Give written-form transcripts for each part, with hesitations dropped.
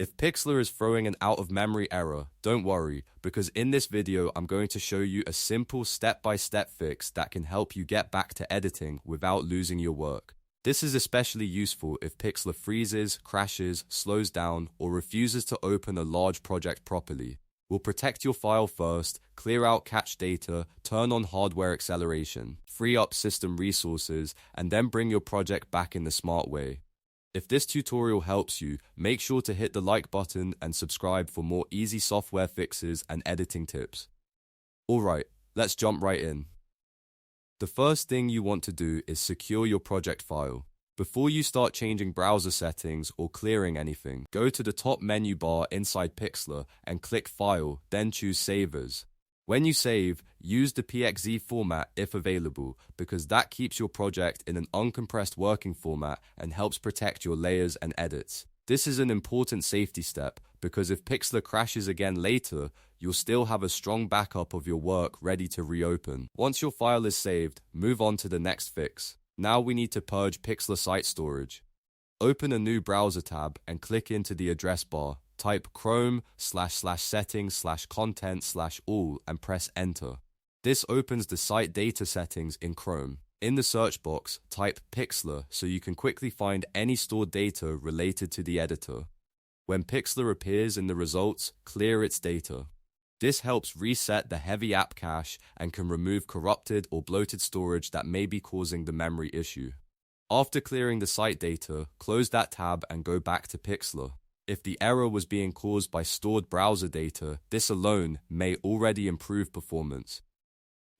If Pixlr is throwing an out-of-memory error, don't worry, because in this video I'm going to show you a simple step-by-step fix that can help you get back to editing without losing your work. This is especially useful if Pixlr freezes, crashes, slows down, or refuses to open a large project properly. We'll protect your file first, clear out cached data, turn on hardware acceleration, free up system resources, and then bring your project back in the smart way. If this tutorial helps you, make sure to hit the like button and subscribe for more easy software fixes and editing tips. Alright, let's jump right in. The first thing you want to do is secure your project file. Before you start changing browser settings or clearing anything, go to the top menu bar inside Pixlr and click File, then choose Save As. When you save, use the PXZ format if available, because that keeps your project in an uncompressed working format and helps protect your layers and edits. This is an important safety step, because if Pixlr crashes again later, you'll still have a strong backup of your work ready to reopen. Once your file is saved, move on to the next fix. Now we need to purge Pixlr site storage. Open a new browser tab and click into the address bar. Type chrome/settings/content/all and press enter. This opens the site data settings in Chrome. In the search box, type Pixlr so you can quickly find any stored data related to the editor. When Pixlr appears in the results, clear its data. This helps reset the heavy app cache and can remove corrupted or bloated storage that may be causing the memory issue. After clearing the site data, close that tab and go back to Pixlr. If the error was being caused by stored browser data, this alone may already improve performance.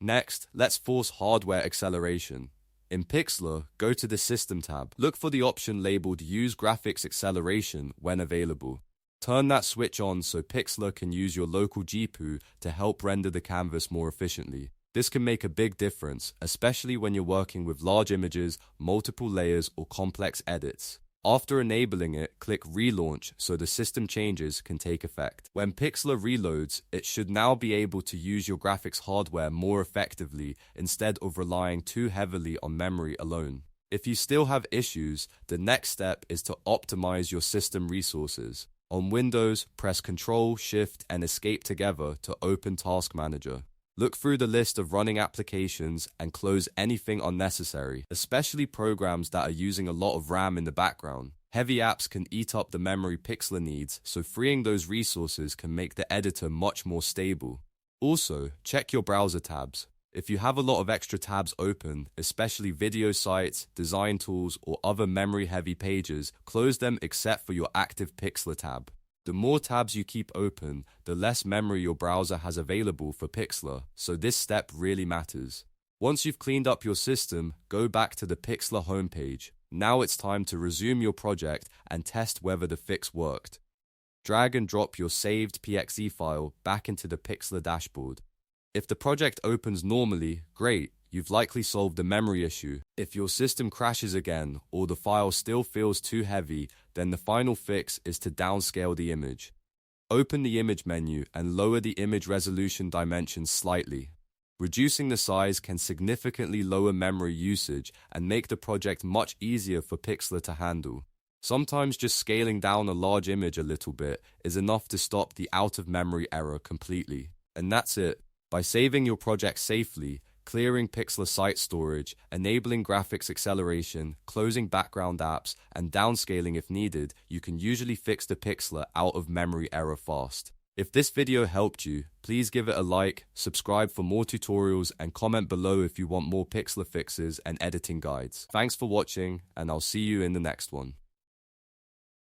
Next, let's force hardware acceleration. In Pixlr, go to the System tab. Look for the option labeled Use Graphics Acceleration when available. Turn that switch on so Pixlr can use your local GPU to help render the canvas more efficiently. This can make a big difference, especially when you're working with large images, multiple layers, or complex edits. After enabling it, click Relaunch so the system changes can take effect. When Pixlr reloads, it should now be able to use your graphics hardware more effectively instead of relying too heavily on memory alone. If you still have issues, the next step is to optimize your system resources. On Windows, press Ctrl, Shift, and Escape together to open Task Manager. Look through the list of running applications and close anything unnecessary, especially programs that are using a lot of RAM in the background. Heavy apps can eat up the memory Pixlr needs, so freeing those resources can make the editor much more stable. Also, check your browser tabs. If you have a lot of extra tabs open, especially video sites, design tools, or other memory-heavy pages, close them except for your active Pixlr tab. The more tabs you keep open, the less memory your browser has available for Pixlr, so this step really matters. Once you've cleaned up your system, go back to the Pixlr homepage. Now it's time to resume your project and test whether the fix worked. Drag and drop your saved PXZ file back into the Pixlr dashboard. If the project opens normally, great, you've likely solved the memory issue. If your system crashes again or the file still feels too heavy, then the final fix is to downscale the image. Open the image menu and lower the image resolution dimensions slightly. Reducing the size can significantly lower memory usage and make the project much easier for Pixlr to handle. Sometimes just scaling down a large image a little bit is enough to stop the out-of-memory error completely. And that's it. By saving your project safely, clearing Pixlr site storage, enabling graphics acceleration, closing background apps, and downscaling if needed, you can usually fix the Pixlr out-of-memory error fast. If this video helped you, please give it a like, subscribe for more tutorials, and comment below if you want more Pixlr fixes and editing guides. Thanks for watching, and I'll see you in the next one.